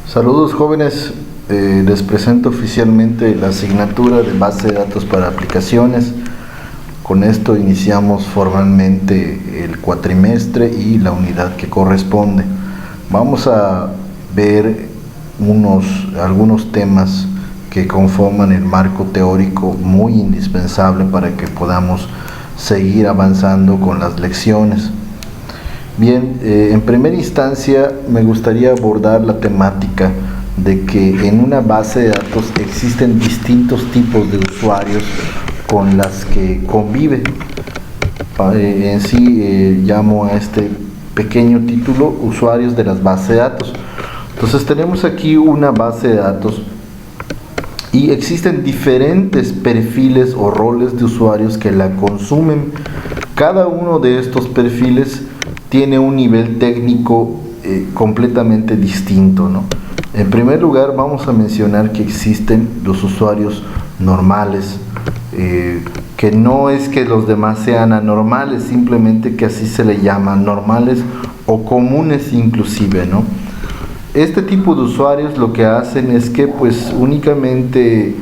Saludos jóvenes, les presento oficialmente la asignatura de base de datos para aplicaciones. Con esto iniciamos formalmente el cuatrimestre y la unidad que corresponde. Vamos a ver algunos temas que conforman el marco teórico muy indispensable para que podamos seguir avanzando con las lecciones. Bien, en primera instancia me gustaría abordar la temática de que en una base de datos existen distintos tipos de usuarios con las que convive. En sí llamo a este pequeño título usuarios de las bases de datos. Entonces tenemos aquí una base de datos y existen diferentes perfiles o roles de usuarios que la consumen. Cada uno de estos perfiles tiene un nivel técnico completamente distinto, ¿no? En primer lugar vamos a mencionar que existen los usuarios normales, que no es que los demás sean anormales, simplemente que así se le llaman, normales o comunes inclusive, ¿no? Este tipo de usuarios lo que hacen es que pues únicamente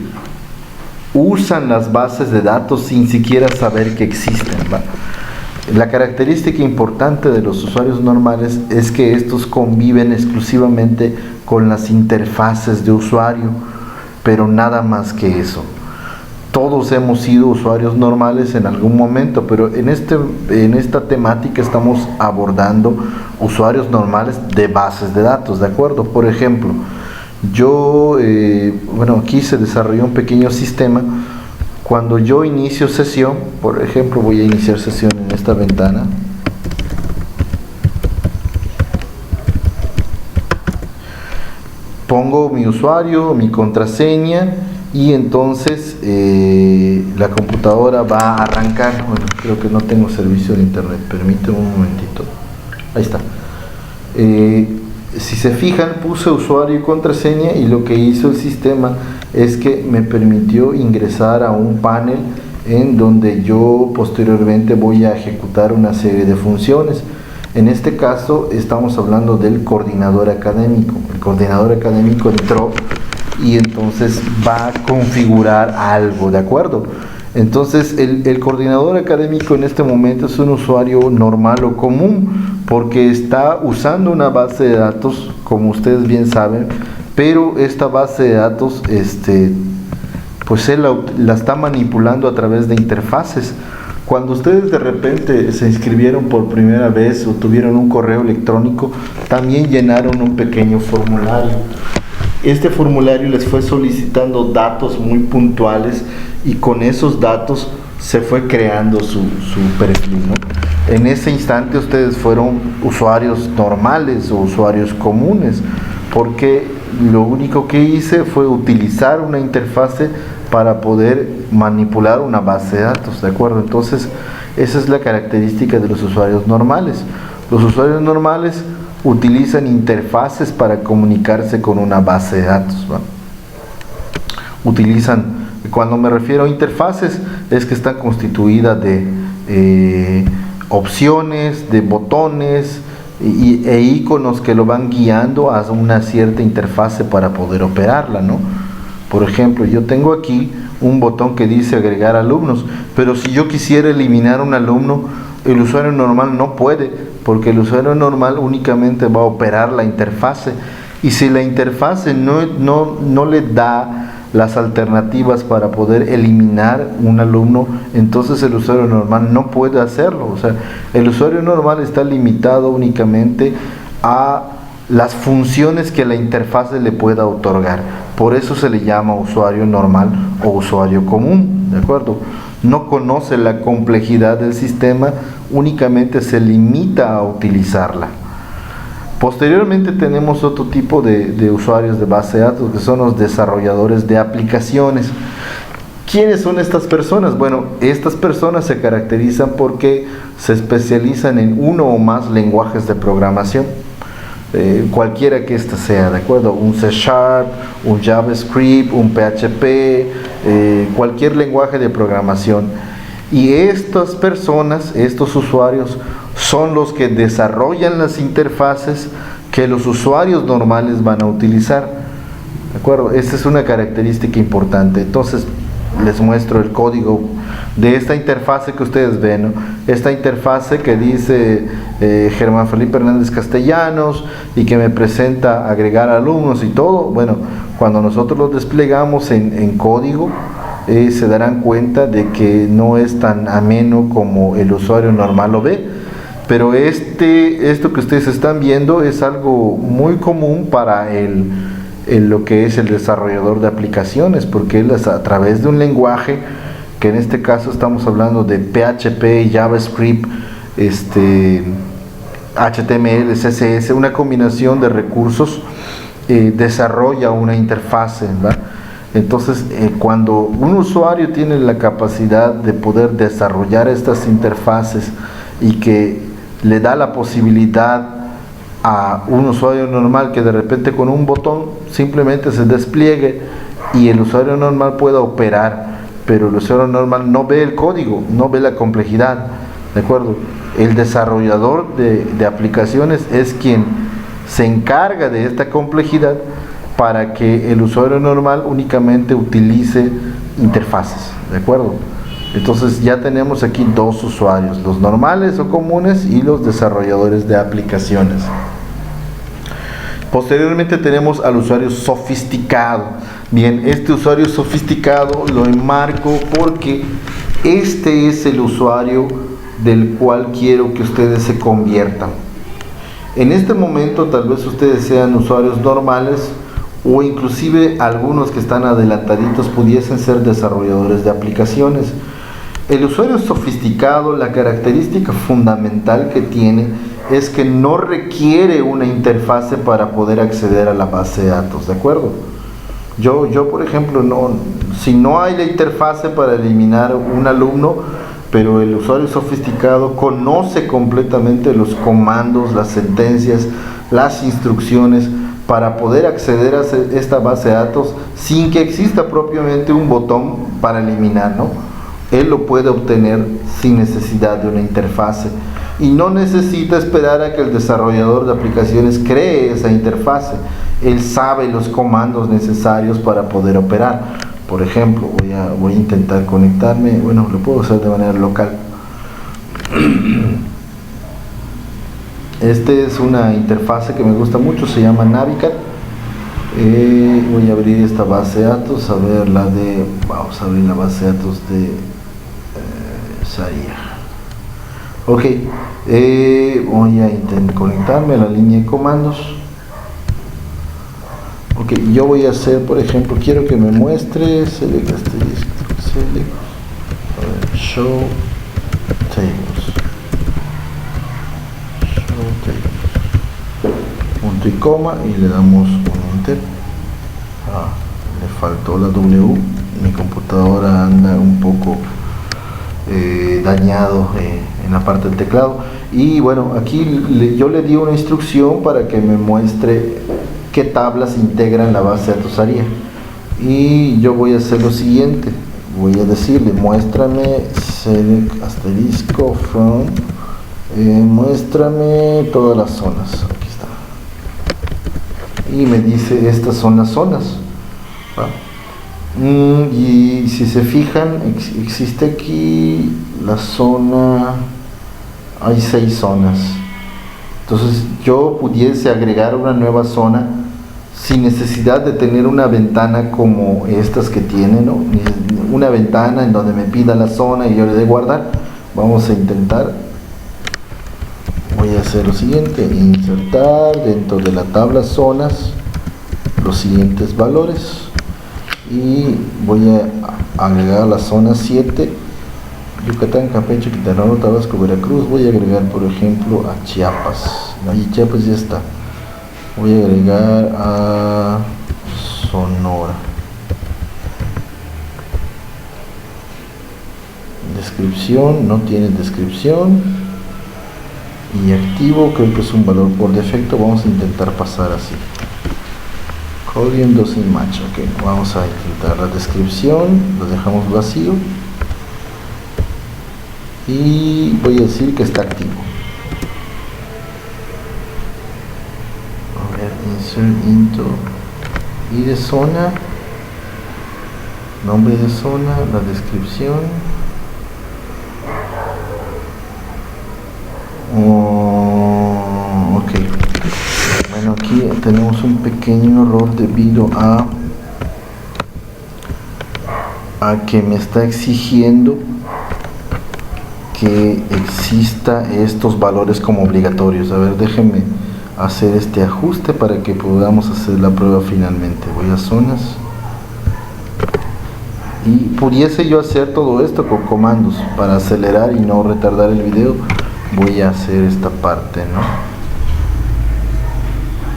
usan las bases de datos sin siquiera saber que existen, ¿va? La característica importante de los usuarios normales es que estos conviven exclusivamente con las interfaces de usuario, pero nada más que eso. Todos hemos sido usuarios normales en algún momento, pero en esta temática estamos abordando usuarios normales de bases de datos, ¿de acuerdo? Por ejemplo, aquí se desarrolló un pequeño sistema. Cuando yo inicio sesión, por ejemplo, voy a iniciar sesión en esta ventana. Pongo mi usuario, mi contraseña y entonces la computadora va a arrancar. Bueno, creo que no tengo servicio de internet, permíteme un momentito. Ahí está. Si se fijan, puse usuario y contraseña y lo que hizo el sistema es que me permitió ingresar a un panel en donde yo posteriormente voy a ejecutar una serie de funciones. En este caso estamos hablando del coordinador académico. El coordinador académico entró y entonces va a configurar algo, ¿de acuerdo? Entonces el coordinador académico en este momento es un usuario normal o común porque está usando una base de datos, como ustedes bien saben, pero esta base de datos pues él la está manipulando a través de interfaces. Cuando ustedes de repente se inscribieron por primera vez o tuvieron un correo electrónico, también llenaron un pequeño formulario. Este formulario les fue solicitando datos muy puntuales y con esos datos se fue creando su perfil, ¿no? En ese instante ustedes fueron usuarios normales o usuarios comunes, porque lo único que hice fue utilizar una interfase para poder manipular una base de datos, ¿de acuerdo? Entonces, esa es la característica de los usuarios normales. Los usuarios normales utilizan interfaces para comunicarse con una base de datos, ¿va? Cuando me refiero a interfaces, es que están constituidas de opciones, de botones e iconos que lo van guiando a una cierta interfase para poder operarla, ¿no? Por ejemplo, yo tengo aquí un botón que dice agregar alumnos, pero si yo quisiera eliminar un alumno, el usuario normal no puede, porque el usuario normal únicamente va a operar la interfase, y si la interfase no le da las alternativas para poder eliminar un alumno, entonces el usuario normal no puede hacerlo. O sea, el usuario normal está limitado únicamente a las funciones que la interfase le pueda otorgar. Por eso se le llama usuario normal o usuario común, ¿de acuerdo? No conoce la complejidad del sistema, únicamente se limita a utilizarla. Posteriormente tenemos otro tipo de usuarios de base de datos, que son los desarrolladores de aplicaciones. ¿Quiénes son estas personas? Bueno, estas personas se caracterizan porque se especializan en uno o más lenguajes de programación, cualquiera que ésta sea, ¿de acuerdo? Un C#, un JavaScript, un PHP, cualquier lenguaje de programación. Y estas personas, estos usuarios, son los que desarrollan las interfaces que los usuarios normales van a utilizar. ¿De acuerdo? Esta es una característica importante. Entonces, les muestro el código de esta interfase que ustedes ven, ¿no? Esta interfase que dice Germán Felipe Hernández Castellanos y que me presenta agregar alumnos y todo. Bueno, cuando nosotros lo desplegamos en código, se darán cuenta de que no es tan ameno como el usuario normal lo ve, pero esto que ustedes están viendo es algo muy común para lo que es el desarrollador de aplicaciones, porque él es a través de un lenguaje, que en este caso estamos hablando de PHP, JavaScript, HTML, CSS, una combinación de recursos, desarrolla una interfase, ¿verdad? Entonces, cuando un usuario tiene la capacidad de poder desarrollar estas interfaces y que le da la posibilidad a un usuario normal que de repente con un botón simplemente se despliegue y el usuario normal pueda operar, pero el usuario normal no ve el código, no ve la complejidad, ¿de acuerdo? El desarrollador de aplicaciones es quien se encarga de esta complejidad para que el usuario normal únicamente utilice interfaces, ¿de acuerdo? Entonces ya tenemos aquí dos usuarios, los normales o comunes y los desarrolladores de aplicaciones. Posteriormente tenemos al usuario sofisticado. Bien, este usuario sofisticado lo enmarco porque este es el usuario del cual quiero que ustedes se conviertan. En este momento tal vez ustedes sean usuarios normales o inclusive algunos que están adelantaditos pudiesen ser desarrolladores de aplicaciones. El usuario sofisticado, la característica fundamental que tiene es que no requiere una interfase para poder acceder a la base de datos, ¿de acuerdo? Yo por ejemplo, si no hay la interfase para eliminar un alumno, pero el usuario sofisticado conoce completamente los comandos, las sentencias, las instrucciones para poder acceder a esta base de datos sin que exista propiamente un botón para eliminar, ¿no? Él lo puede obtener sin necesidad de una interfase y no necesita esperar a que el desarrollador de aplicaciones cree esa interfase. Él sabe los comandos necesarios para poder operar. Por ejemplo, voy a intentar conectarme, bueno, lo puedo hacer de manera local. Es una interfase que me gusta mucho, se llama Navicat. Voy a abrir esta base de datos, vamos a abrir la base de datos de Sharia. Ok, voy a intentar conectarme a la línea de comandos. Ok, yo voy a hacer, por ejemplo, quiero que me muestre select asterisk, select show tables, punto y coma y le damos un enter. Le faltó la W, mi computadora anda un poco dañado en la parte del teclado y bueno, aquí yo le di una instrucción para que me muestre qué tablas integran la base de datos ARIA y yo voy a hacer lo siguiente, voy a decirle muéstrame select asterisco from muéstrame todas las zonas, aquí está, y me dice estas son las zonas, ¿va? Y si se fijan, existe aquí la zona, hay 6 zonas. Entonces yo pudiese agregar una nueva zona sin necesidad de tener una ventana como estas que tiene, ¿no? Una ventana en donde me pida la zona y yo le dé guardar. Vamos a intentar. Voy a hacer lo siguiente, insertar dentro de la tabla zonas los siguientes valores. Y voy a agregar la zona 7, Yucatán, Campeche, Quintana Roo, Tabasco, Veracruz. Voy a agregar por ejemplo a Chiapas, ahí Chiapas ya está. Voy a agregar a Sonora. Descripción, no tiene descripción. Y activo, creo que es un valor por defecto, vamos a intentar pasar así. Codium doesn't match, ok, vamos a intentar la descripción, lo dejamos vacío y voy a decir que está activo. insert into y de zona, nombre de zona, la descripción. Ok, bueno, aquí tenemos un pequeño error debido a que me está exigiendo que exista estos valores como obligatorios. A ver, déjenme hacer este ajuste para que podamos hacer la prueba finalmente. Voy a zonas y pudiese yo hacer todo esto con comandos para acelerar y no retardar el video. Voy a hacer esta parte, ¿no?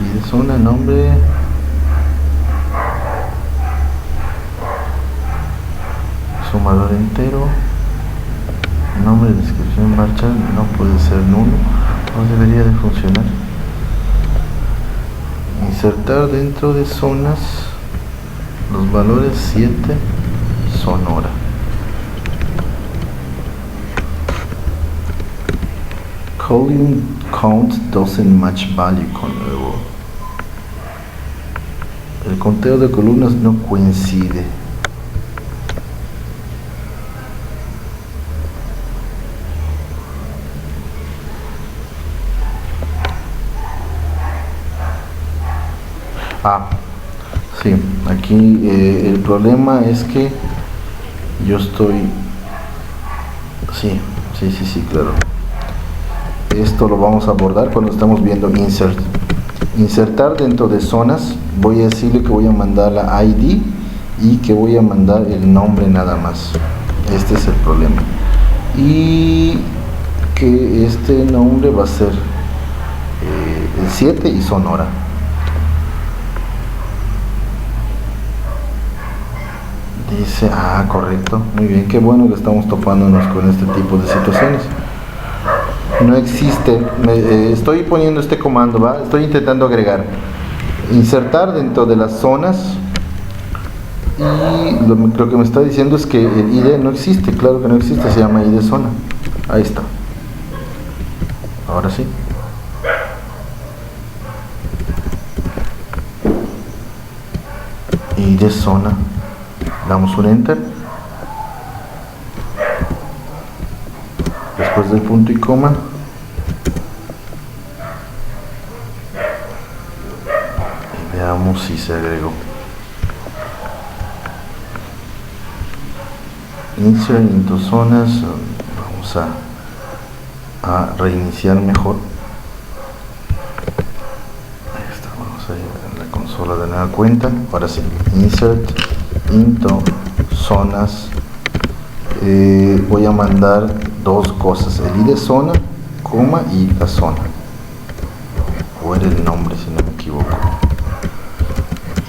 Y de zona, nombre, sumador entero, nombre, descripción, marcha, no puede ser nulo, no debería de funcionar. Insertar dentro de zonas los valores 7 Sonora. Column count doesn't match value con nuevo. El conteo de columnas no coincide. Sí, aquí el problema es que yo estoy... Sí, claro. Esto lo vamos a abordar cuando estamos viendo insert. Insertar dentro de zonas, voy a decirle que voy a mandar la ID y que voy a mandar el nombre nada más. Este es el problema. Y que este nombre va a ser el 7 y Sonora. Dice, correcto, muy bien, qué bueno que estamos topándonos con este tipo de situaciones. No existe, estoy poniendo este comando, ¿va? Estoy intentando agregar, insertar dentro de las zonas y lo que me está diciendo es que el ID no existe, claro que no existe, se llama ID zona. Ahí está. Ahora sí. ID zona. Damos un enter. Después del punto y coma. Y veamos si se agregó. Insert into zonas. Vamos a reiniciar mejor. Ahí está, vamos a ir a la consola de nueva cuenta. Ahora sí, insert into zonas. Voy a mandar dos cosas, el ID zona, coma y la zona, o era el nombre si no me equivoco,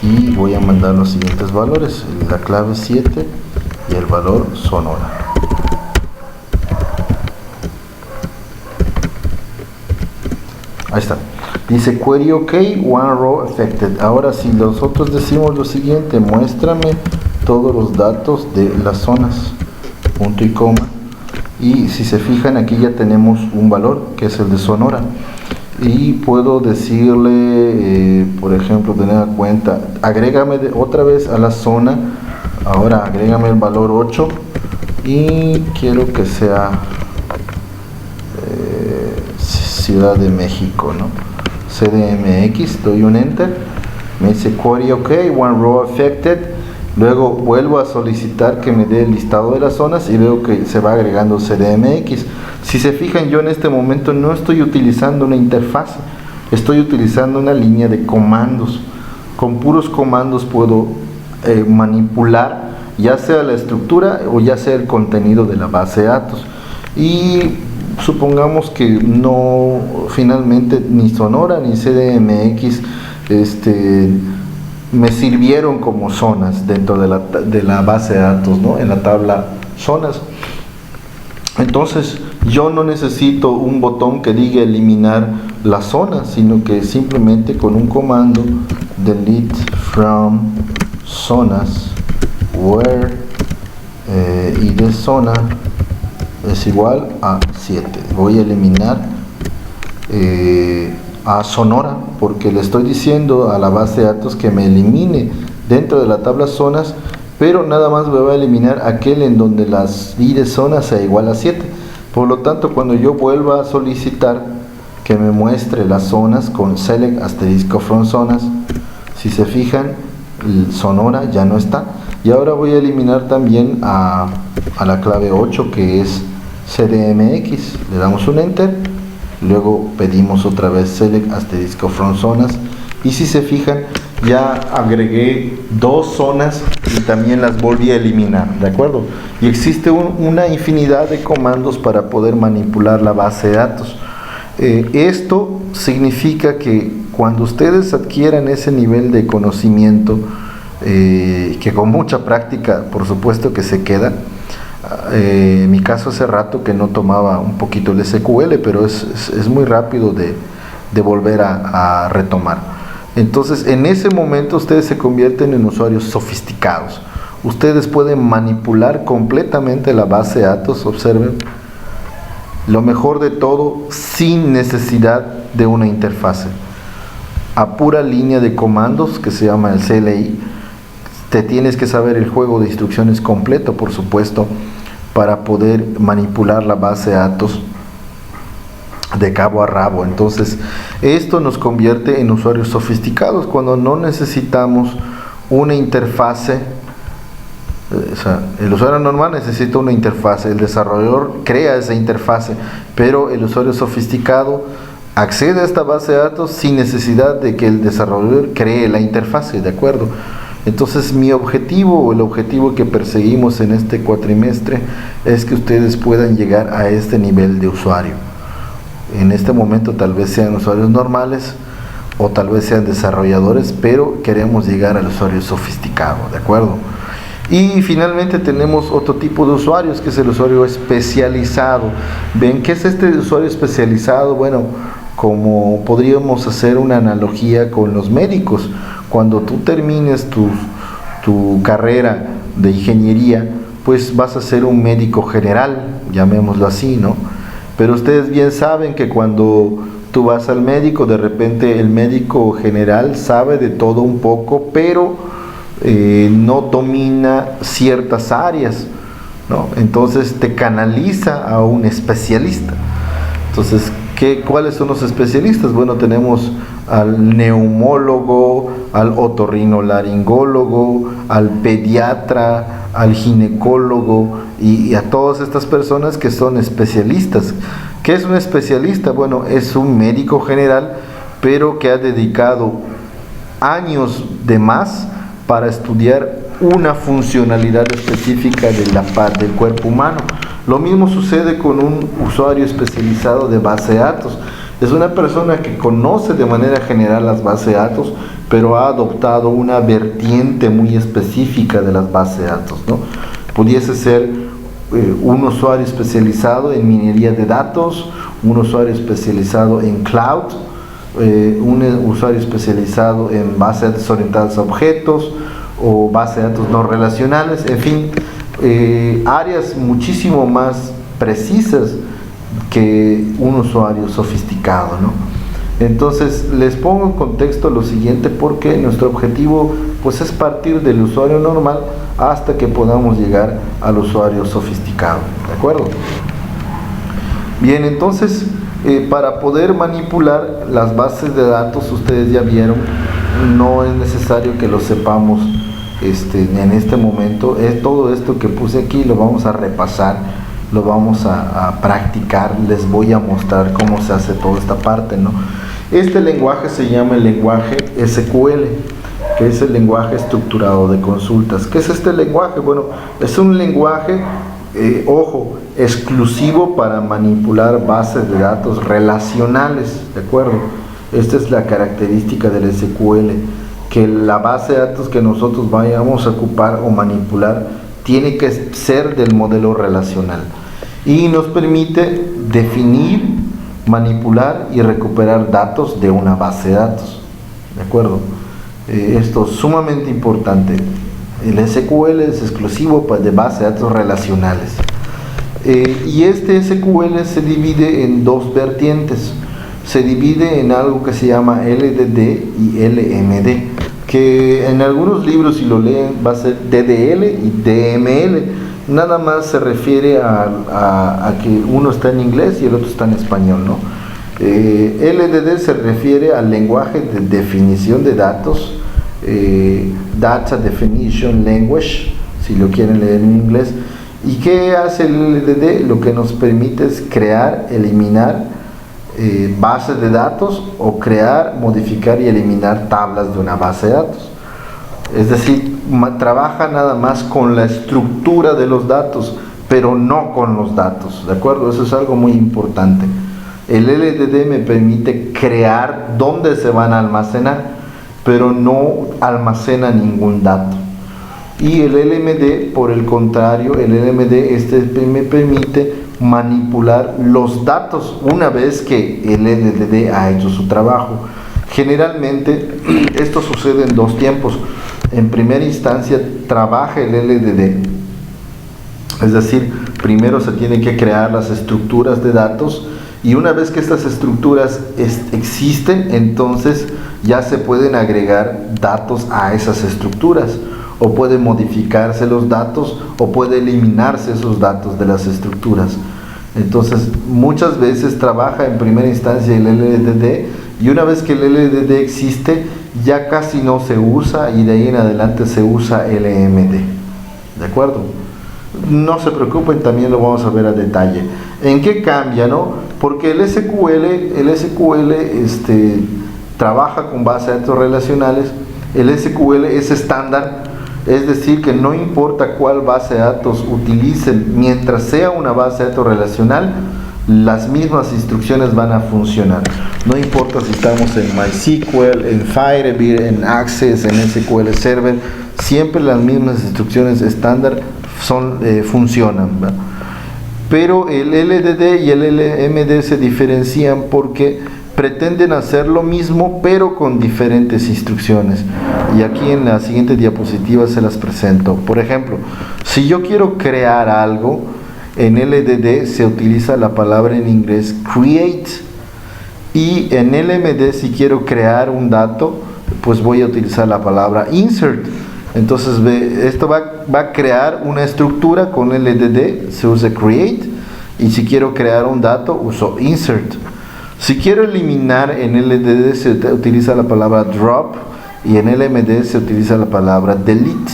y voy a mandar los siguientes valores, la clave 7 y el valor Sonora. Ahí está, dice query ok, one row affected. Ahora si nosotros decimos lo siguiente, muéstrame todos los datos de las zonas, punto y coma, y si se fijan aquí ya tenemos un valor que es el de Sonora, y puedo decirle por ejemplo, tener en cuenta, agrégame otra vez a la zona, ahora agrégame el valor 8 y quiero que sea Ciudad de México, ¿no? CDMX, doy un enter, me dice query ok, one row affected. Luego vuelvo a solicitar que me dé el listado de las zonas y veo que se va agregando CDMX. Si se fijan, yo en este momento no estoy utilizando una interfaz, estoy utilizando una línea de comandos. Con puros comandos puedo manipular ya sea la estructura o ya sea el contenido de la base de datos. Y supongamos que no, finalmente ni Sonora ni CDMX me sirvieron como zonas dentro de la base de datos, ¿no? En la tabla zonas. Entonces yo no necesito un botón que diga eliminar las zonas, sino que simplemente con un comando delete from zonas where id zona es igual a 7. Voy a eliminar a Sonora porque le estoy diciendo a la base de datos que me elimine dentro de la tabla zonas, pero nada más me va a eliminar aquel en donde las ID zonas sea igual a 7. Por lo tanto, cuando yo vuelva a solicitar que me muestre las zonas con select asterisco from zonas, si se fijan, el Sonora ya no está. Y ahora voy a eliminar también a la clave 8, que es CDMX. Le damos un enter, luego pedimos otra vez select asterisco from zonas, y si se fijan, ya agregué dos zonas y también las volví a eliminar, ¿de acuerdo? Y existe una infinidad de comandos para poder manipular la base de datos. Esto significa que cuando ustedes adquieran ese nivel de conocimiento, que con mucha práctica por supuesto que se queda, en mi caso hace rato que no tomaba un poquito el SQL, pero es muy rápido de volver a retomar. Entonces, en ese momento ustedes se convierten en usuarios sofisticados. Ustedes pueden manipular completamente la base de datos, observen, lo mejor de todo, sin necesidad de una interfase. A pura línea de comandos, que se llama el CLI, te tienes que saber el juego de instrucciones completo, por supuesto, para poder manipular la base de datos de cabo a rabo. Entonces, esto nos convierte en usuarios sofisticados cuando no necesitamos una interfase. O sea, el usuario normal necesita una interfase, el desarrollador crea esa interfase, pero el usuario sofisticado accede a esta base de datos sin necesidad de que el desarrollador cree la interfase, ¿de acuerdo? Entonces, mi objetivo, o el objetivo que perseguimos en este cuatrimestre, es que ustedes puedan llegar a este nivel de usuario. En este momento tal vez sean usuarios normales o tal vez sean desarrolladores, pero queremos llegar al usuario sofisticado, ¿de acuerdo? Y finalmente tenemos otro tipo de usuarios, que es el usuario especializado. ¿Ven qué es este usuario especializado? Bueno, como podríamos hacer una analogía con los médicos. Cuando tú termines tu carrera de ingeniería, pues vas a ser un médico general, llamémoslo así, ¿no? Pero ustedes bien saben que cuando tú vas al médico, de repente el médico general sabe de todo un poco, pero no domina ciertas áreas, ¿no? Entonces te canaliza a un especialista. Entonces, ¿cuáles son los especialistas? Bueno, tenemos al neumólogo, al otorrinolaringólogo, al pediatra, al ginecólogo y a todas estas personas que son especialistas. ¿Qué es un especialista? Bueno, es un médico general, pero que ha dedicado años de más para estudiar una funcionalidad específica del cuerpo humano. Lo mismo sucede con un usuario especializado de base de datos. Es una persona que conoce de manera general las bases de datos, pero ha adoptado una vertiente muy específica de las bases de datos, ¿no? Pudiese ser un usuario especializado en minería de datos, un usuario especializado en cloud, un usuario especializado en bases de datos orientadas a objetos o bases de datos no relacionales, en fin, áreas muchísimo más precisas que un usuario sofisticado, ¿no? Entonces les pongo en contexto lo siguiente, porque nuestro objetivo pues es partir del usuario normal hasta que podamos llegar al usuario sofisticado, ¿de acuerdo? Bien, entonces para poder manipular las bases de datos, ustedes ya vieron, no es necesario que lo sepamos en este momento. Todo esto que puse aquí lo vamos a repasar, lo vamos a practicar, les voy a mostrar cómo se hace toda esta parte, ¿no? Este lenguaje se llama el lenguaje SQL, que es el lenguaje estructurado de consultas. ¿Qué es este lenguaje? Bueno, es un lenguaje, ojo, exclusivo para manipular bases de datos relacionales, ¿de acuerdo? Esta es la característica del SQL, que la base de datos que nosotros vayamos a ocupar o manipular tiene que ser del modelo relacional y nos permite definir, manipular y recuperar datos de una base de datos, ¿de acuerdo? Esto es sumamente importante. El SQL es exclusivo de base de datos relacionales, y este SQL se divide en dos vertientes. se divide en algo que se llama LDD y LMD, que en algunos libros, si lo leen, va a ser DDL y DML. Nada más se refiere a que uno está en inglés y el otro está en español, ¿no? LDD se refiere al lenguaje de definición de datos, Data Definition Language, si lo quieren leer en inglés. ¿Y qué hace el LDD? Lo que nos permite es crear, eliminar bases de datos, o crear, modificar y eliminar tablas de una base de datos. Es decir, trabaja nada más con la estructura de los datos, pero no con los datos, ¿de acuerdo? Eso es algo muy importante. El LDD me permite crear dónde se van a almacenar, pero no almacena ningún dato. Y el LMD, por el contrario, el LMD me permite manipular los datos una vez que el LDD ha hecho su trabajo. Generalmente esto sucede en dos tiempos. En primera instancia trabaja el LDD, es decir, primero se tienen que crear las estructuras de datos, y una vez que estas estructuras existen, entonces ya se pueden agregar datos a esas estructuras, o pueden modificarse los datos, o puede eliminarse esos datos de las estructuras. Entonces muchas veces trabaja en primera instancia el LDD, y una vez que el LDD existe ya casi no se usa, y de ahí en adelante se usa LMD. ¿De acuerdo? No se preocupen, también lo vamos a ver a detalle. ¿En qué cambia, no? Porque el SQL trabaja con bases de datos relacionales. El SQL es estándar, es decir, que no importa cuál base de datos utilicen, mientras sea una base de datos relacional, las mismas instrucciones van a funcionar. No importa si estamos en MySQL, en Firebird, en Access, en SQL Server, siempre las mismas instrucciones estándar funcionan, ¿verdad? Pero el LDD y el LMD se diferencian porque pretenden hacer lo mismo, pero con diferentes instrucciones. Y aquí en la siguiente diapositiva se las presento. Por ejemplo, si yo quiero crear algo, en LDD se utiliza la palabra en inglés create, y en LMD, si quiero crear un dato, pues voy a utilizar la palabra insert. Entonces esto va a crear una estructura. Con LDD se usa create, y si quiero crear un dato uso insert. Si quiero eliminar, en LDD se utiliza la palabra drop, y en LMD se utiliza la palabra delete.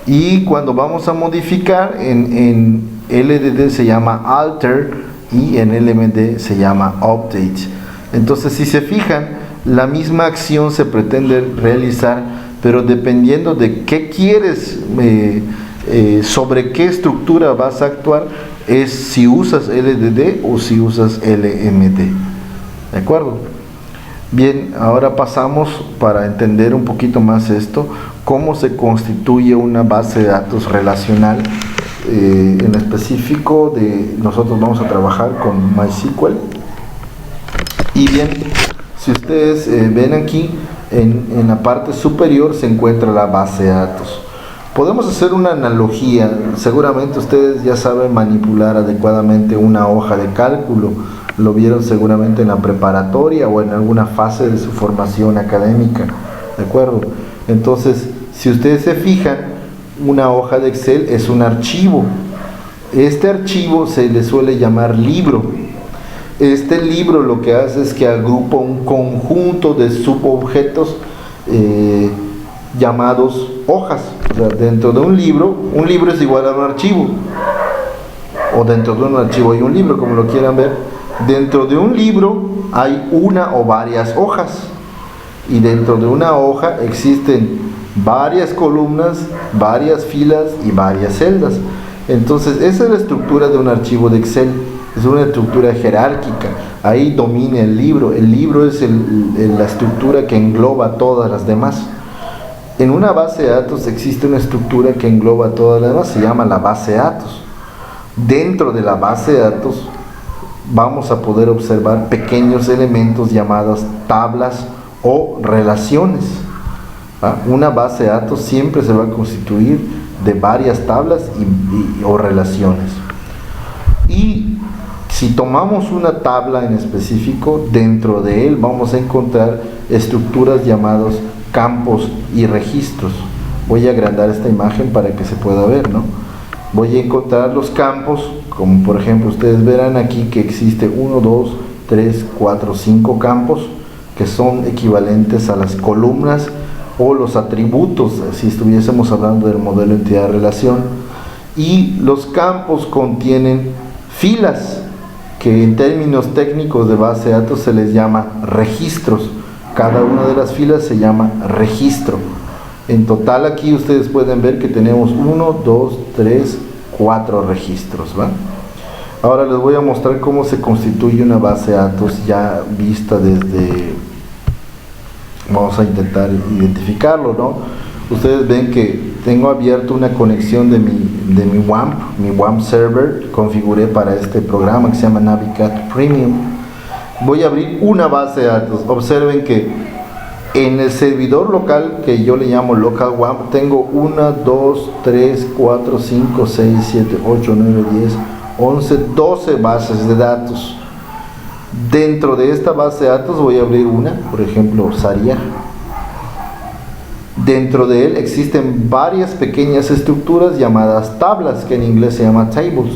Y cuando vamos a modificar, en LDD se llama alter y en LMD se llama update. Entonces, si se fijan, la misma acción se pretende realizar, pero dependiendo de qué quieres, sobre qué estructura vas a actuar, es si usas LDD o si usas LMD. ¿De acuerdo? Bien, ahora pasamos, para entender un poquito más esto, cómo se constituye una base de datos relacional. En específico, nosotros vamos a trabajar con MySQL. Y bien, si ustedes ven aquí, en la parte superior se encuentra la base de datos. Podemos hacer una analogía. Seguramente ustedes ya saben manipular adecuadamente una hoja de cálculo. Lo vieron seguramente en la preparatoria o en alguna fase de su formación académica. ¿De acuerdo? Entonces, si ustedes se fijan, una hoja de Excel es un archivo. Este archivo se le suele llamar libro. Este libro lo que hace es que agrupa un conjunto de subobjetos llamados hojas. O sea, dentro de un libro es igual a un archivo, o dentro de un archivo hay un libro, como lo quieran ver. Dentro de un libro hay una o varias hojas, y dentro de una hoja existen varias columnas, varias filas y varias celdas. Entonces esa es la estructura de un archivo de Excel. Es una estructura jerárquica. Ahí domina el libro. El libro es la estructura que engloba todas las demás. En una base de datos existe una estructura que engloba todas las demás, se llama la base de datos. Dentro de la base de datos vamos a poder observar pequeños elementos llamados tablas o relaciones. Una base de datos siempre se va a constituir de varias tablas o relaciones. Y Si tomamos una tabla en específico, dentro de él vamos a encontrar estructuras llamadas campos y registros. Voy a agrandar esta imagen para que se pueda ver, ¿no? Voy a encontrar los campos, como por ejemplo ustedes verán aquí que existe 1, 2, 3, 4, 5 campos que son equivalentes a las columnas o los atributos, si estuviésemos hablando del modelo entidad-relación. Y los campos contienen filas, que en términos técnicos de base de datos se les llama registros. Cada una de las filas se llama registro. En total aquí ustedes pueden ver que tenemos 1, 2, 3, 4 registros, ¿va? Ahora les voy a mostrar cómo se constituye una base de datos ya vista desde... Vamos a intentar identificarlo, ¿no? Ustedes ven que tengo abierto una conexión de mi WAMP server, configuré para este programa que se llama Navicat Premium. Voy a abrir una base de datos. Observen que en el servidor local, que yo le llamo local WAMP, tengo 1, 2, 3, 4, 5, 6, 7, 8, 9, 10, 11, 12 bases de datos. Dentro de esta base de datos voy a abrir una, por ejemplo, Saria. Dentro de él existen varias pequeñas estructuras llamadas tablas, que en inglés se llama tables.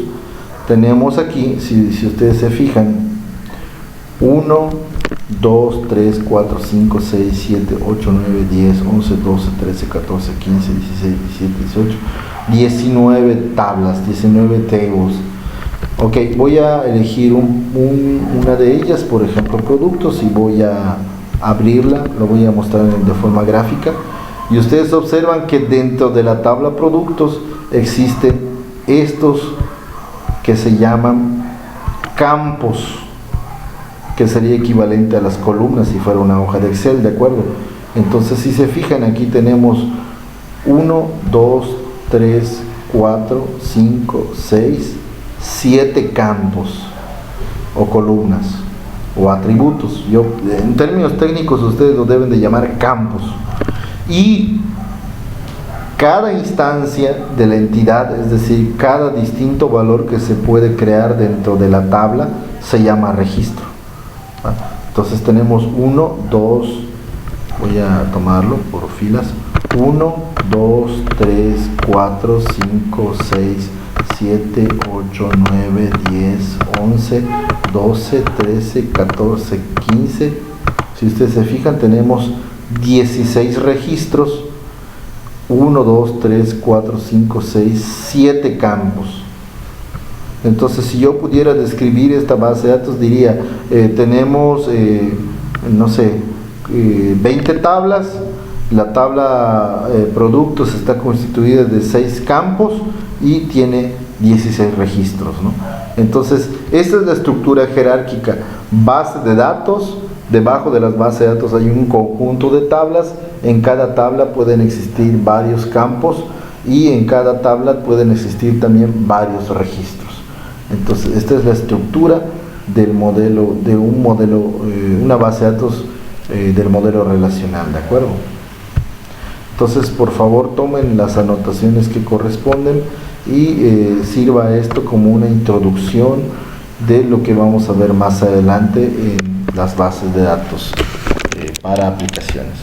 Tenemos aquí, si ustedes se fijan, 1, 2, 3, 4, 5, 6, 7, 8, 9, 10, 11, 12, 13, 14, 15, 16, 17, 18, 19 tablas, 19 tables. Ok, voy a elegir una de ellas, por ejemplo productos, y voy a abrirla, lo voy a mostrar de forma gráfica. Y ustedes observan que dentro de la tabla productos existen estos que se llaman campos, que sería equivalente a las columnas si fuera una hoja de Excel, ¿de acuerdo? Entonces si se fijan, aquí tenemos 1, 2, 3, 4, 5, 6, 7 campos o columnas o atributos. En términos técnicos ustedes lo deben de llamar campos. Y cada instancia de la entidad, es decir, cada distinto valor que se puede crear dentro de la tabla, se llama registro. Entonces tenemos 1, 2, voy a tomarlo por filas, 1, 2, 3, 4, 5, 6, 7, 8, 9, 10, 11, 12, 13, 14, 15. Si ustedes se fijan, tenemos 16 registros, 1, 2, 3, 4, 5, 6, 7 campos. Entonces, si yo pudiera describir esta base de datos, diría, tenemos, no sé, 20 tablas. La tabla productos está constituida de 6 campos y tiene 16 registros, ¿no? Entonces, esta es la estructura jerárquica. Base de datos. Debajo de las bases de datos hay un conjunto de tablas. En cada tabla pueden existir varios campos y en cada tabla pueden existir también varios registros. Entonces, esta es la estructura del modelo, de una base de datos del modelo relacional, ¿de acuerdo? Entonces, por favor, tomen las anotaciones que corresponden y sirva esto como una introducción de lo que vamos a ver más adelante en las bases de datos para aplicaciones.